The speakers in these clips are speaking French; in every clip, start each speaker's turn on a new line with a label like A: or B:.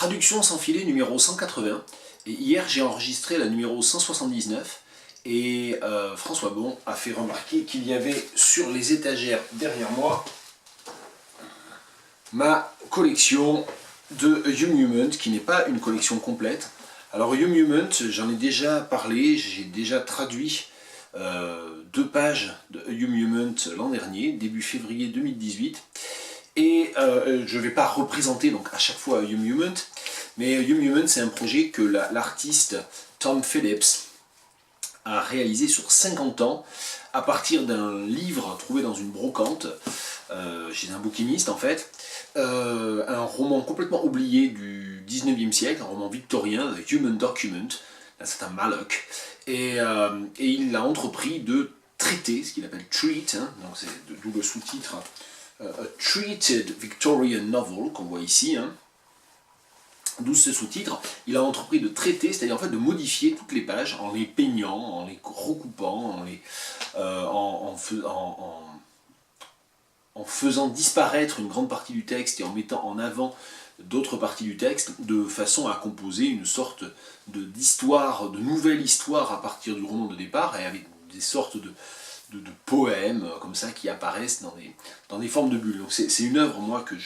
A: Traduction sans filet numéro 180. Et hier j'ai enregistré la numéro 179. Et François Bon a fait remarquer qu'il y avait sur les étagères derrière moi ma collection de Young Human, qui n'est pas une collection complète. Alors Young Human, j'en ai déjà parlé, j'ai déjà traduit 2 pages de Young Human l'an dernier, début février 2018. Et je ne vais pas représenter donc à chaque fois Young Human, mais Young Human c'est un projet que l'artiste Tom Phillips a réalisé sur 50 ans à partir d'un livre trouvé dans une brocante chez un bouquiniste en fait, un roman complètement oublié du 19e siècle, un roman victorien, The Human Document, d'un certain Mallock, et il a entrepris de traiter, ce qu'il appelle treat, hein, donc c'est d'où le sous-titre A Treated Victorian Novel qu'on voit ici, hein, d'où ce sous-titre. Il a entrepris de traiter, c'est-à-dire en fait de modifier toutes les pages en les peignant, en les recoupant, en faisant disparaître une grande partie du texte et en mettant en avant d'autres parties du texte, de façon à composer une sorte d'histoire, de nouvelle histoire à partir du roman de départ, et avec des sortes de poèmes comme ça qui apparaissent dans des formes de bulles. Donc c'est une œuvre, moi, que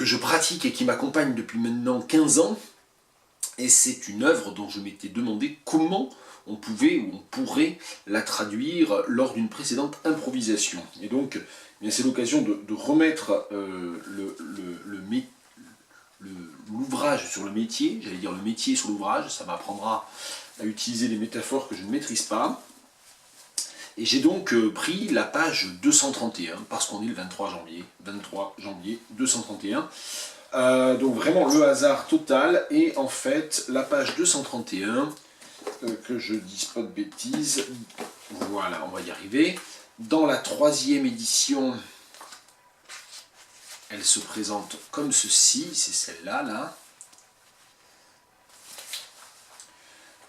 A: je pratique et qui m'accompagne depuis maintenant 15 ans, et c'est une œuvre dont je m'étais demandé comment on pouvait ou on pourrait la traduire lors d'une précédente improvisation. Et donc, c'est l'occasion de remettre l'ouvrage sur le métier, j'allais dire le métier sur l'ouvrage, ça m'apprendra à utiliser des métaphores que je ne maîtrise pas. Et j'ai donc pris la page 231, parce qu'on est le 23 janvier 231. Donc vraiment le hasard total, et en fait la page 231, que je dise pas de bêtises, voilà, on va y arriver. Dans la 3e édition, elle se présente comme ceci, c'est celle-là, là.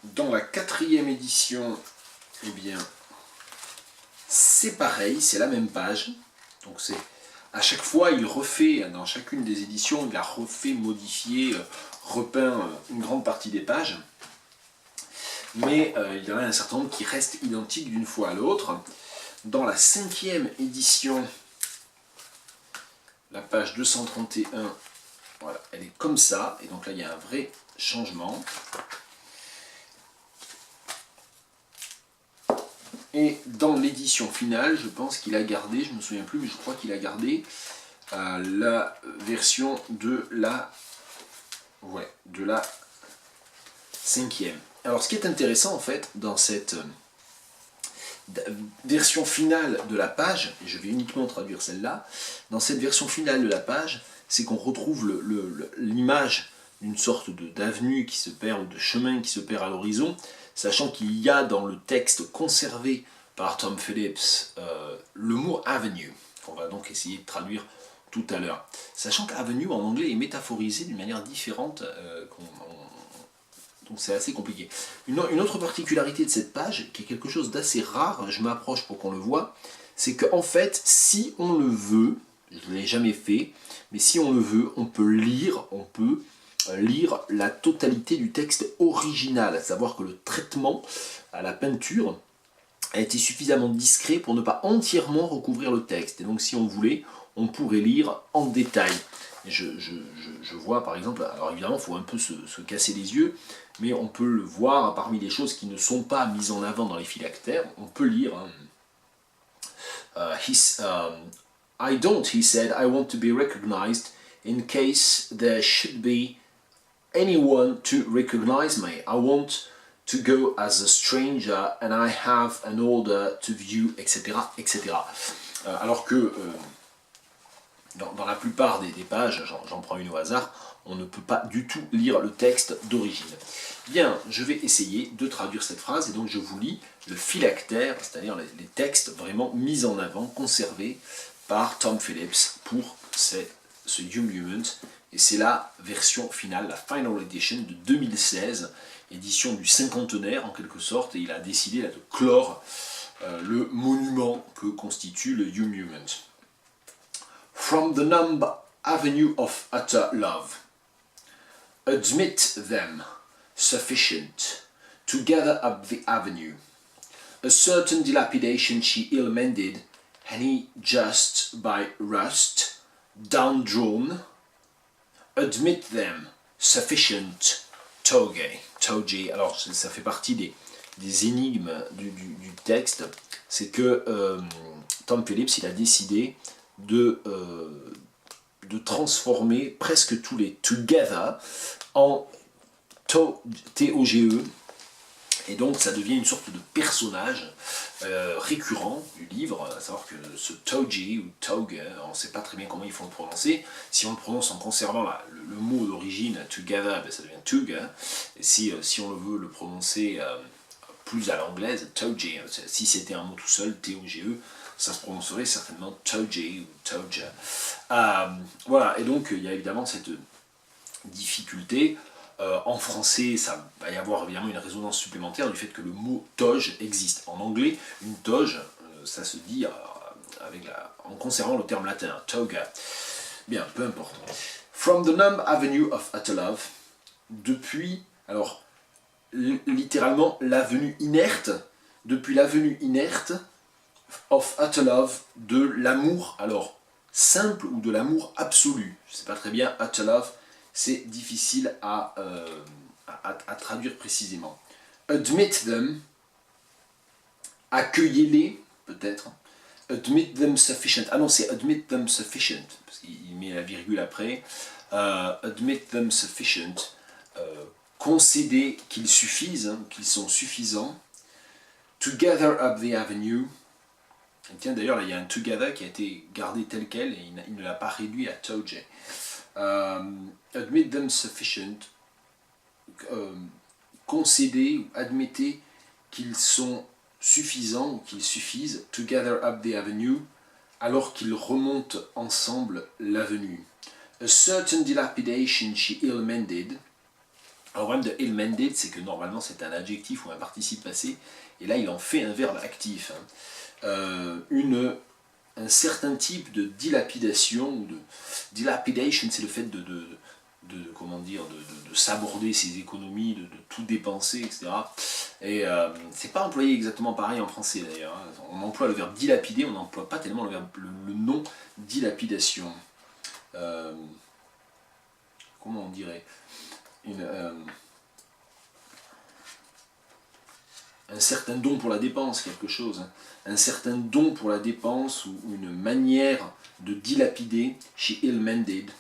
A: Dans la 4e édition, eh bien, c'est pareil, c'est la même page. Donc c'est à chaque fois, il refait, dans chacune des éditions, il a refait, modifié, repeint une grande partie des pages. Mais il y en a un certain nombre qui restent identiques d'une fois à l'autre. Dans la 5e édition, la page 231, voilà, elle est comme ça, et donc là il y a un vrai changement. Et dans l'édition finale, je pense qu'il a gardé, je ne me souviens plus, mais je crois qu'il a gardé la version de la 5e. Alors ce qui est intéressant en fait dans cette version finale de la page, et je vais uniquement traduire celle-là, dans cette version finale de la page, c'est qu'on retrouve l'image d'une sorte d'avenue qui se perd, ou de chemin qui se perd à l'horizon, sachant qu'il y a dans le texte conservé par Tom Phillips le mot avenue, qu'on va donc essayer de traduire tout à l'heure. Sachant qu'avenue en anglais est métaphorisé d'une manière différente, donc c'est assez compliqué. Une autre particularité de cette page, qui est quelque chose d'assez rare, je m'approche pour qu'on le voit, c'est qu'en fait, si on le veut, je ne l'ai jamais fait, mais si on le veut, on peut lire la totalité du texte original, à savoir que le traitement à la peinture a été suffisamment discret pour ne pas entièrement recouvrir le texte. Et donc si on voulait, on pourrait lire en détail. Et je vois par exemple, alors évidemment il faut un peu se casser les yeux, mais on peut le voir parmi les choses qui ne sont pas mises en avant dans les phylactères, on peut lire I don't, he said, I want to be recognized in case there should be anyone to recognize me. I want to go as a stranger and I have an order to view, etc. etc. Alors que dans la plupart des pages, j'en prends une au hasard, on ne peut pas du tout lire le texte d'origine. Bien, je vais essayer de traduire cette phrase, et donc je vous lis le phylactère, c'est-à-dire les textes vraiment mis en avant, conservés par Tom Phillips pour ce Young Human, et c'est la version finale, la Final Edition de 2016, édition du cinquantenaire en quelque sorte, et il a décidé là, de clore le monument que constitue le Young Human. From the numb avenue of utter love, Admit them sufficient to gather up the avenue. A certain dilapidation she ill-mended, any just by rust, down-drawn. Admit them sufficient Toge. Alors ça fait partie des énigmes du texte, c'est que Tom Phillips il a décidé de transformer presque tous les together en T-O-G-E, et donc ça devient une sorte de personnage récurrent du livre, à savoir que ce Toji ou Toge, on ne sait pas très bien comment il faut le prononcer. Si on le prononce en conservant le mot d'origine together, ben ça devient Tuga, et si on veut le prononcer plus à l'anglaise, Toji, si c'était un mot tout seul, T-O-G-E, ça se prononcerait certainement Toji ou Toja. Voilà, et donc il y a évidemment cette difficulté. En français, ça va y avoir évidemment une résonance supplémentaire du fait que le mot toge existe. En anglais, une toge, ça se dit en conservant le terme latin, toga. Bien, peu importe. From the numb avenue of utter love, depuis, alors, littéralement, l'avenue inerte, depuis l'avenue inerte of utter love, de l'amour, alors, simple ou de l'amour absolu. Je ne sais pas très bien, utter love, c'est difficile à traduire précisément. Admit them, accueillez-les, peut-être. Admit them sufficient. Ah non, c'est admit them sufficient, parce qu'il met la virgule après. Admit them sufficient. Concédez qu'ils suffisent, qu'ils sont suffisants. Together up the avenue. Et tiens, d'ailleurs, là, il y a un together qui a été gardé tel quel, et il ne l'a pas réduit à toge. Admit them sufficient, concédez ou admettez qu'ils sont suffisants ou qu'ils suffisent, together up the avenue, alors qu'ils remontent ensemble l'avenue. A certain dilapidation she ill-mended. Alors le problème de ill-mended, c'est que normalement c'est un adjectif ou un participe passé, et là il en fait un verbe actif. Un certain type de dilapidation, ou de dilapidation, c'est le fait de s'aborder ses économies, de tout dépenser, etc. Et c'est pas employé exactement pareil en français d'ailleurs. On emploie le verbe dilapider, on n'emploie pas tellement le nom dilapidation. Comment on dirait un certain don pour la dépense, quelque chose. Un certain don pour la dépense ou une manière de dilapider chez ill-mended.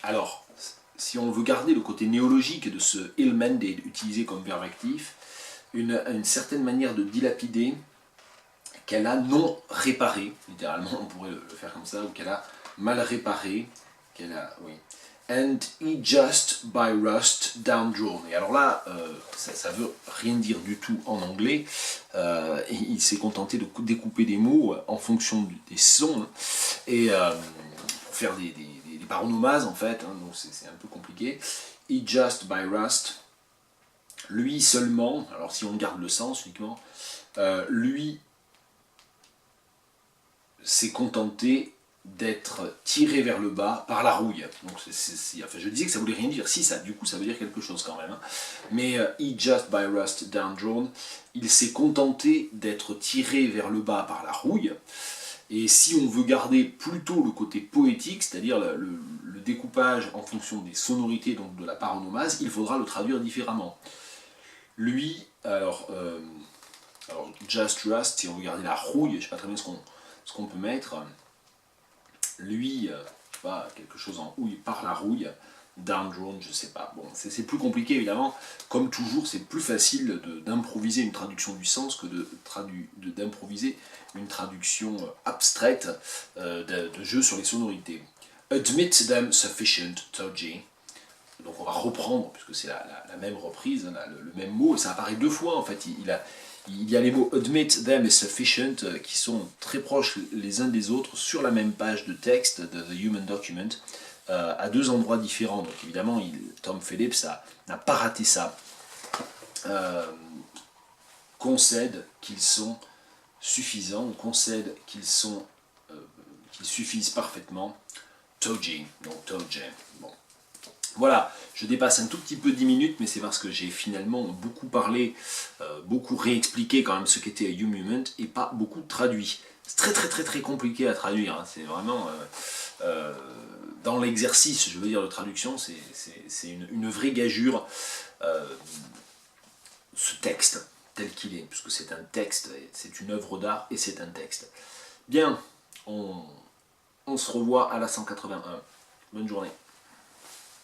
A: Alors, si on veut garder le côté néologique de ce ill-mended utilisé comme verbe actif, une certaine manière de dilapider qu'elle a non réparé, littéralement on pourrait le faire comme ça, ou qu'elle a mal réparé, oui. And he just by rust down-drawn. Et alors là, ça veut rien dire du tout en anglais. Il s'est contenté de découper des mots en fonction des sons, et pour faire des paronomases en fait, hein, donc c'est un peu compliqué. He just by rust, lui seulement, alors si on garde le sens uniquement, lui s'est contenté d'être tiré vers le bas par la rouille. Donc enfin, je disais que ça voulait rien dire. Si, du coup, ça veut dire quelque chose quand même. Hein. Mais he just by rust down-drawn, il s'est contenté d'être tiré vers le bas par la rouille. Et si on veut garder plutôt le côté poétique, c'est-à-dire le découpage en fonction des sonorités, donc de la paronomase, il faudra le traduire différemment. Lui, alors just rust, si on veut garder la rouille, je ne sais pas très bien ce qu'on peut mettre. Lui, quelque chose en houille par la rouille, down-drawn, je sais pas. Bon, c'est plus compliqué évidemment. Comme toujours, c'est plus facile d'improviser une traduction du sens que d'improviser une traduction abstraite de jeu sur les sonorités. Admit them sufficient, Toji. Donc on va reprendre, puisque c'est la même reprise, hein, le même mot, et ça apparaît deux fois en fait. Il y a les mots admit them et sufficient qui sont très proches les uns des autres sur la même page de texte de The Human Document, à deux endroits différents. Donc évidemment, Tom Phillips n'a pas raté ça. Concède qu'ils sont suffisants, ou concède qu'ils suffisent parfaitement. Toji, donc Toji. Bon. Voilà, je dépasse un tout petit peu 10 minutes, mais c'est parce que j'ai finalement beaucoup parlé, beaucoup réexpliqué quand même ce qu'était HuMument et pas beaucoup traduit. C'est très compliqué à traduire, hein. C'est vraiment... dans l'exercice, je veux dire, de traduction, c'est une vraie gageure, ce texte, tel qu'il est, puisque c'est un texte, c'est une œuvre d'art et c'est un texte. Bien, on se revoit à la 181. Bonne journée.